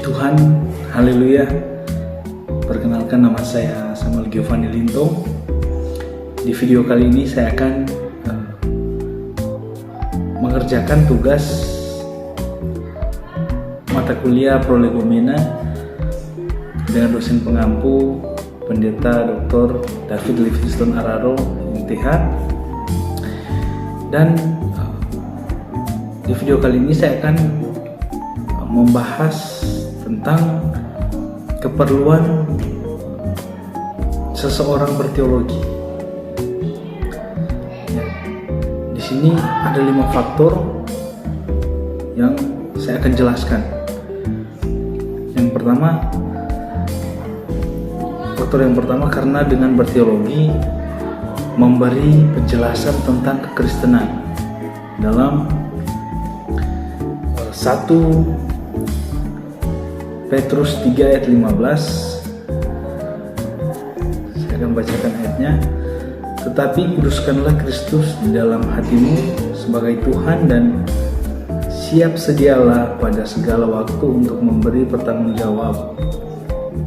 Puji Tuhan, haleluya. Perkenalkan, nama saya Samuel Giovanni Lintong. Di video kali ini saya akan mengerjakan tugas mata kuliah prolegomena dengan dosen pengampu Pendeta Dr. David Livingstone Araro, MTH. Dan di video kali ini saya akan membahas tentang keperluan seseorang berteologi. Di sini ada 5 faktor yang saya akan jelaskan. Faktor yang pertama, karena dengan berteologi memberi penjelasan tentang kekristenan. Dalam 1 Petrus 3 ayat 15, saya akan bacakan ayatnya. Tetapi kuduskanlah Kristus di dalam hatimu sebagai Tuhan, dan siap sedialah pada segala waktu untuk memberi pertanggungjawab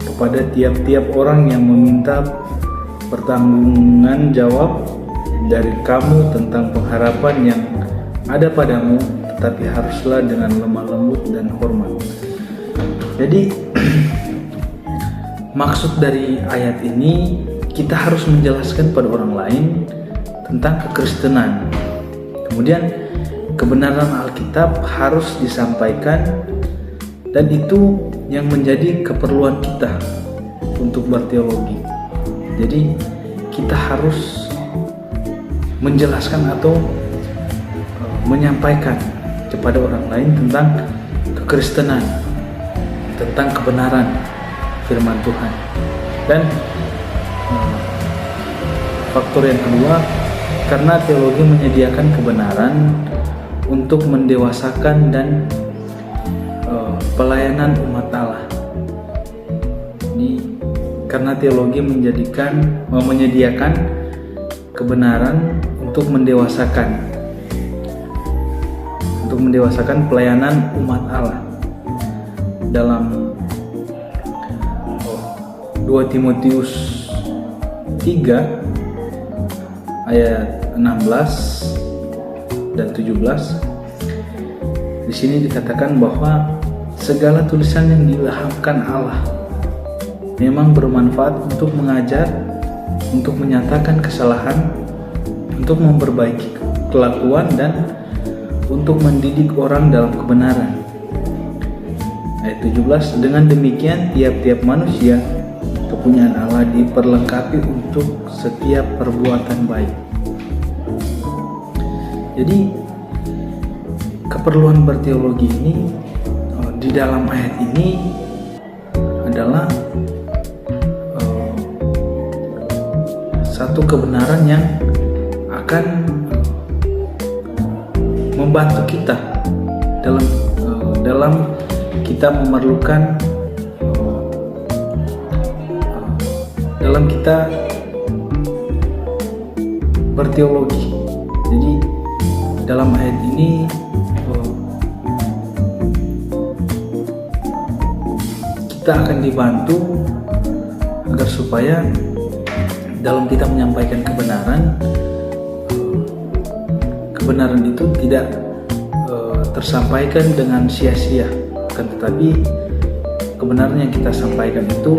kepada tiap-tiap orang yang meminta pertanggunggan jawab dari kamu tentang pengharapan yang ada padamu, tetapi haruslah dengan lemah lembut dan hormat. Jadi maksud dari ayat ini, kita harus menjelaskan pada orang lain tentang kekristenan. Kemudian kebenaran Alkitab harus disampaikan, dan itu yang menjadi keperluan kita untuk berteologi. Jadi kita harus menjelaskan atau menyampaikan kepada orang lain tentang kekristenan, tentang kebenaran firman Tuhan. Dan faktor yang kedua, karena teologi menyediakan kebenaran untuk mendewasakan dan pelayanan umat Allah. Jadi karena teologi menyediakan kebenaran untuk mendewasakan pelayanan umat Allah. Dalam 2 Timotius 3 ayat 16 dan 17, di sini dikatakan bahwa segala tulisan yang diilhamkan Allah memang bermanfaat untuk mengajar, untuk menyatakan kesalahan, untuk memperbaiki kelakuan, dan untuk mendidik orang dalam kebenaran. Ayat 17, dengan demikian tiap-tiap manusia kepunyaan Allah diperlengkapi untuk setiap perbuatan baik. Jadi keperluan berteologi ini di dalam ayat ini adalah satu kebenaran yang akan membantu kita dalam kita memerlukan, dalam kita berteologi. Jadi dalam ayat ini kita akan dibantu agar supaya dalam kita menyampaikan kebenaran itu tidak tersampaikan dengan sia-sia, akan tetapi kebenaran yang kita sampaikan itu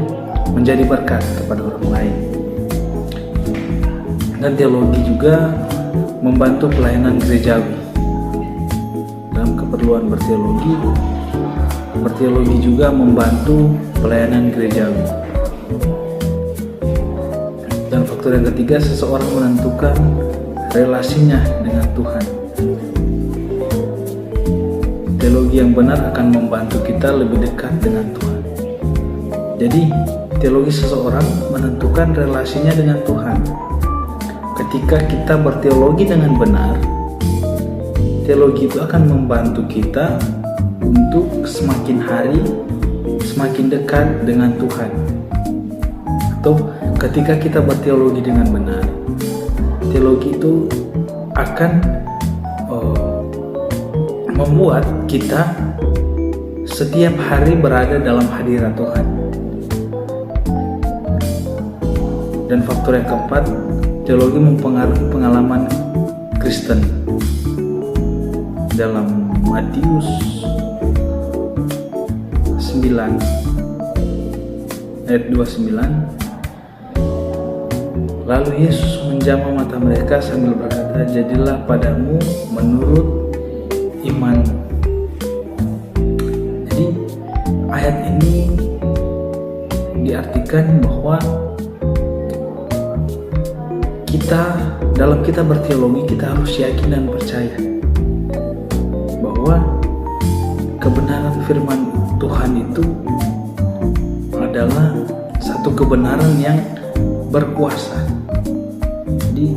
menjadi berkat kepada orang lain. Dan teologi juga membantu pelayanan gerejawi. Dalam keperluan berteologi juga membantu pelayanan gerejawi. Dan faktor yang ketiga, seseorang menentukan relasinya dengan Tuhan. Teologi yang benar akan membantu kita lebih dekat dengan Tuhan. Jadi teologi seseorang menentukan relasinya dengan Tuhan. Ketika kita berteologi dengan benar, teologi itu akan membantu kita untuk semakin hari semakin dekat dengan Tuhan. Atau ketika kita berteologi dengan benar, teologi itu akan membuat kita setiap hari berada dalam hadirat Tuhan. Dan faktor yang keempat, teologi mempengaruhi pengalaman Kristen. Dalam Matius 9 ayat 29, lalu Yesus menjamah mata mereka sambil berkata, jadilah padamu menurut imanmu. Jadi ayat ini diartikan bahwa dalam kita berteologi, kita harus yakin dan percaya bahwa kebenaran firman Tuhan itu adalah satu kebenaran yang berkuasa. Jadi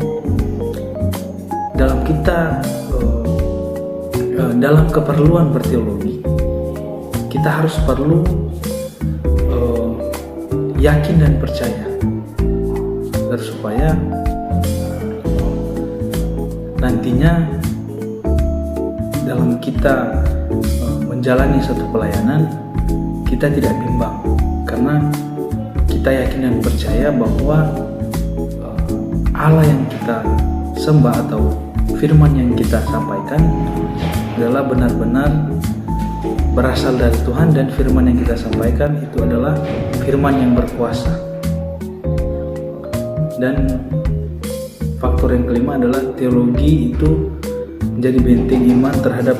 dalam keperluan berteologi, kita harus perlu yakin dan percaya, agar supaya nantinya dalam kita menjalani satu pelayanan, kita tidak bimbang, karena kita yakin dan percaya bahwa Allah yang kita sembah atau firman yang kita sampaikan adalah benar-benar berasal dari Tuhan, dan firman yang kita sampaikan itu adalah firman yang berkuasa. Dan faktor yang kelima adalah teologi itu menjadi benteng iman terhadap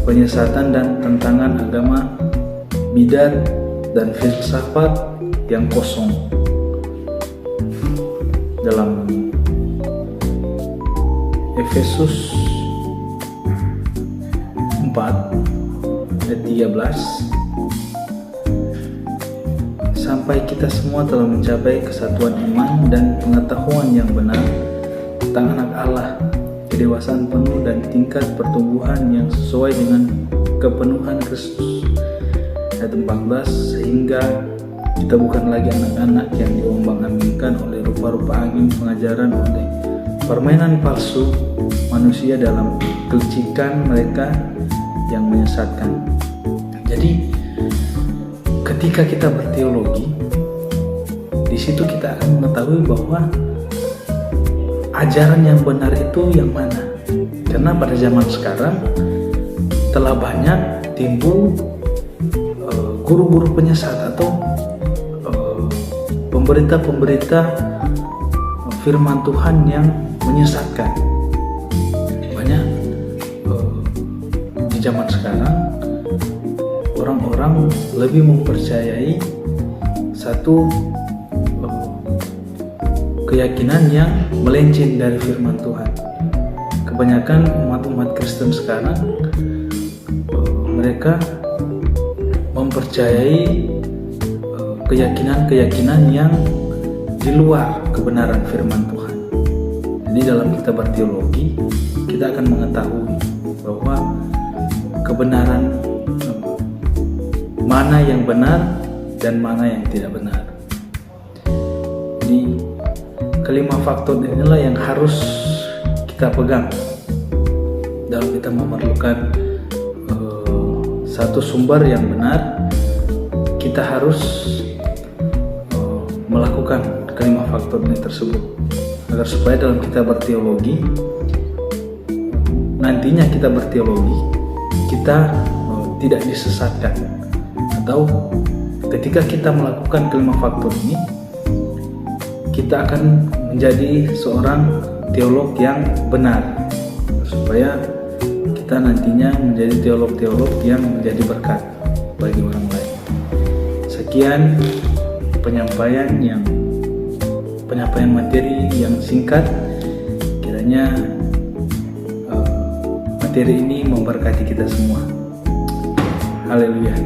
penyesatan dan tantangan agama bidat dan filsafat yang kosong. Dalam Efesus 4 ayat 13, sampai kita semua telah mencapai kesatuan iman dan pengetahuan yang benar tentang anak Allah, kedewasaan penuh dan tingkat pertumbuhan yang sesuai dengan kepenuhan Kristus. Ayat 14, sehingga kita bukan lagi anak-anak yang diombang-ambingkan oleh rupa-rupa angin pengajaran, oleh permainan palsu manusia dalam kelicikan mereka yang menyesatkan. Jadi ketika kita berteologi, di situ kita akan mengetahui bahwa ajaran yang benar itu yang mana. Karena pada zaman sekarang telah banyak timbul guru-guru penyesat atau pemberita-pemberita firman Tuhan yang menyesatkan. Banyak di zaman sekarang orang-orang lebih mempercayai satu keyakinan yang melenceng dari firman Tuhan. Kebanyakan umat-umat Kristen sekarang mereka mempercayai keyakinan-keyakinan yang di luar kebenaran firman Tuhan. Jadi dalam kita berteologi, kita akan mengetahui bahwa kebenaran mana yang benar dan mana yang tidak benar. Jadi kelima faktor inilah yang harus kita pegang dalam kita memerlukan satu sumber yang benar. Kita harus melakukan kelima faktor ini tersebut, agar supaya dalam kita berteologi, nantinya kita berteologi, kita tidak disesatkan. Atau ketika kita melakukan kelima faktor ini, kita akan menjadi seorang teolog yang benar, supaya kita nantinya menjadi teolog-teolog yang menjadi berkat bagi orang lain. Sekian penyampaian materi yang singkat. Kiranya materi ini memberkati kita semua. Haleluya.